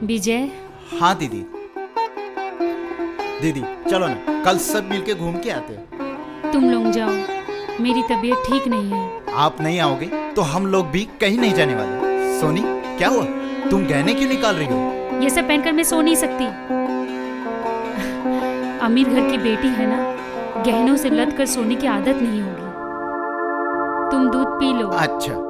विजय। हाँ दीदी। दीदी चलो ना, कल सब मिलके घूम के आते हैं। तुम लोग जाओ, मेरी तबीयत ठीक नहीं है। आप नहीं आओगे तो हम लोग भी कहीं नहीं जाने वाले। सोनी क्या हुआ, तुम गहने क्यों निकाल रही हो? ये सब पहनकर मैं सो नहीं सकती। अमीर घर की बेटी है ना, गहनों से लद कर सोने की आदत नहीं होगी। तुम दूध पी लो। अच्छा।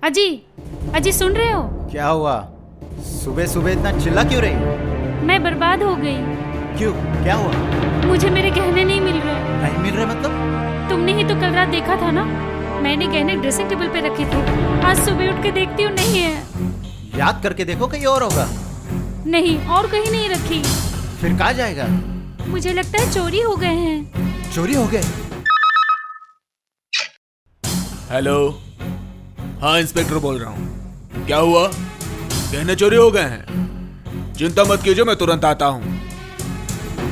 अजी, अजी सुन रहे हो? क्या हुआ, सुबह सुबह इतना चिल्ला क्यों रही हो? मैं बर्बाद हो गई। क्यों, क्या हुआ? मुझे मेरे गहने नहीं मिल रहे। नहीं मिल रहे मतलब? तुमने ही तो कल रात देखा था ना, मैंने गहने ड्रेसिंग टेबल पे रखे थे। आज सुबह उठ के देखती हूँ नहीं है। याद करके देखो कहीं और होगा। नहीं, और कहीं नहीं रखी। फिर कहाँ जाएगा? मुझे लगता है चोरी हो गए हैं। चोरी हो गए? हेलो, हाँ इंस्पेक्टर बोल रहा हूँ। क्या हुआ, गहने चोरी हो गए हैं? चिंता मत कीजिए, मैं तुरंत आता हूँ।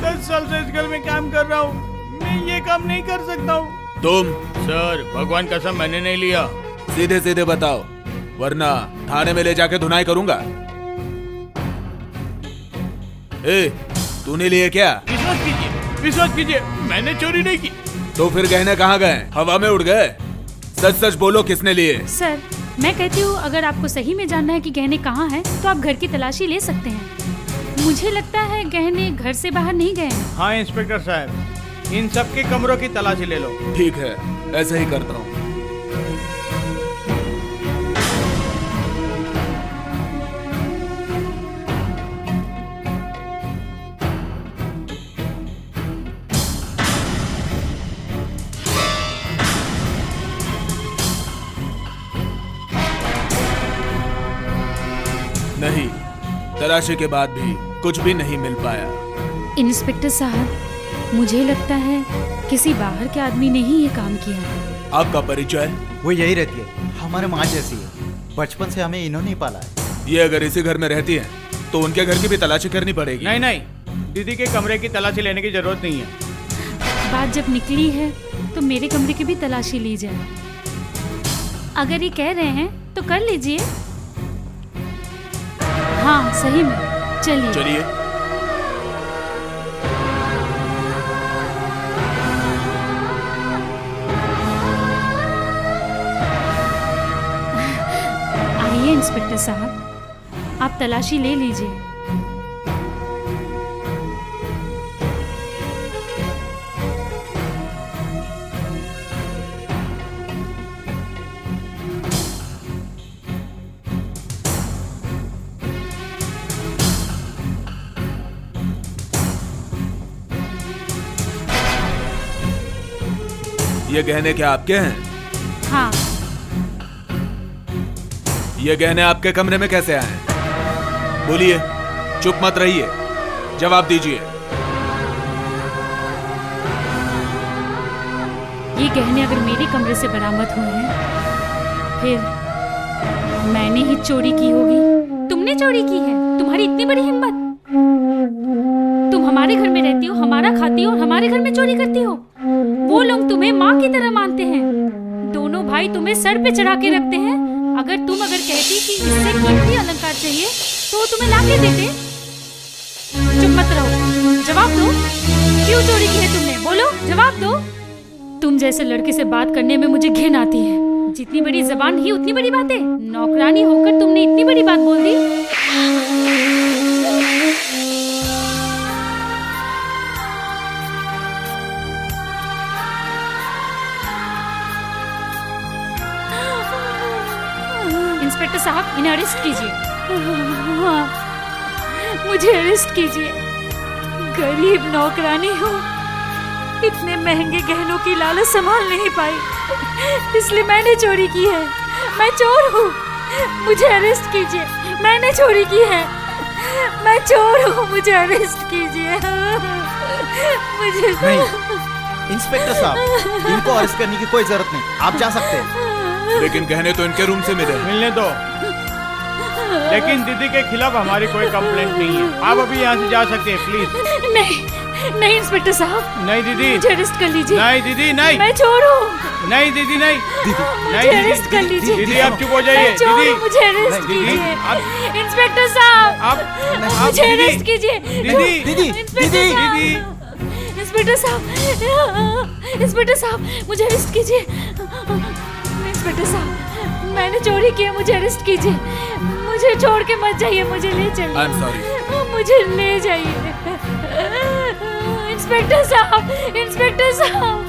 10 साल से इस घर में काम कर रहा हूँ, मैं ये काम नहीं कर सकता हूँ। तुम? सर भगवान कसम मैंने नहीं लिया। सीधे सीधे बताओ, वरना थाने में ले जाके धुनाई करूंगा। ए, तूने लिए क्या? विश्वास कीजिए, मैंने चोरी नहीं की। तो फिर गहने कहाँ गए? हवा में उड़ गए? सच सच बोलो, किसने लिए? सर, मैं कहती हूँ अगर आपको सही में जानना है कि गहने कहाँ हैं, तो आप घर की तलाशी ले सकते हैं। मुझे लगता है गहने घर से बाहर नहीं गए हैं। हाँ इंस्पेक्टर साहब, इन सबके कमरों की तलाशी ले लो। ठीक है, ऐसे ही करता हूँ। नहीं, तलाशी के बाद भी कुछ भी नहीं मिल पाया। इंस्पेक्टर साहब, मुझे लगता है किसी बाहर के आदमी ने ही ये काम किया है। आपका परिचय? वो यही रहती है, हमारे माँ जैसी है। बचपन से हमें इन्होंने ही पाला है। ये अगर इसी घर में रहती है तो उनके घर की भी तलाशी करनी पड़ेगी। नहीं नहीं, दीदी के कमरे की तलाशी लेने की जरूरत नहीं है। बात जब निकली है तो मेरे कमरे की भी तलाशी ली जाए। अगर ये कह रहे हैं तो कर लीजिए। हाँ सही में, चलिए। चलिए। आइए इंस्पेक्टर साहब, आप तलाशी ले लीजिए। ये गहने क्या आपके हैं? हाँ। ये गहने आपके कमरे में कैसे आए? बोलिए, चुप मत रहिए, जवाब दीजिए। ये गहने अगर मेरे कमरे से बरामद हुए हैं, फिर मैंने ही चोरी की होगी। तुमने चोरी की है? तुम्हारी इतनी बड़ी हिम्मत? तुम हमारे घर में रहती हो, हमारा खाती हो और हमारे घर में चोरी करती हो। वो लोग तुम्हें माँ की तरह मानते हैं। दोनों भाई तुम्हें सर पे चढ़ा के रखते हैं। अगर कहती कि इससे कीमती अलंकार चाहिए तो तुम्हें ला के देते। चुप मत रहो, जवाब दो, क्यों चोरी की है तुमने? बोलो, जवाब दो। तुम जैसे लड़के से बात करने में मुझे घिन आती है। जितनी बड़ी जबान ही उतनी बड़ी बातें। नौकरानी होकर तुमने इतनी बड़ी बात बोल दी। इंस्पेक्टर साहब, इन्हें अरेस्ट कीजिए। हाँ, मुझे अरेस्ट कीजिए। गरीब नौकरानी हूँ, इतने महंगे गहनों की लालच संभाल नहीं पाई, इसलिए मैंने चोरी की है। मैं चोर हूँ, मुझे अरेस्ट कीजिए। मैंने चोरी की है, मैं चोर हूँ, मुझे अरेस्ट कीजिए। मुझे नहीं इंस्पेक्टर साहब, इनको अरेस्ट करने की कोई जरूरत नहीं, आप जा सकते हैं। लेकिन गहने तो इनके रूम से मिले। मिलने दो, लेकिन दीदी के खिलाफ हमारी कोई कंप्लेंट नहीं है। आप अभी यहाँ से जा सकते हैं, प्लीज। नहीं नहीं इंस्पेक्टर साहब, नहीं दीदी, मुझे अरेस्ट कर लीजिए। नहीं दीदी, नहीं, मैं चोर हूँ। नहीं दीदी, नहीं, मुझे अरेस्ट कर लीजिए। दीदी आप चुप हो जाइए। मैं चोर दीदी, हूँ, मुझे अरेस्ट दीदी, कीजिए। आप- इंस्पेक्टर साहब, आप मुझे दीदी, अरेस्ट कीजिए। दीदी, दीदी, इंस्पेक्टर दीदी, साहब, इंस्पेक्टर साहब, इंस्पेक्टर साहब, मुझे अरेस्ट कीजिए। इंस्पेक्टर साहब, मैंने चोरी की है, मुझे अरेस्ट कीजिए। मुझे छोड़ के मत जाइए, मुझे ले चलिए। I am sorry. मुझे ले जाइए। इंस्पेक्टर साहब, इंस्पेक्टर साहब,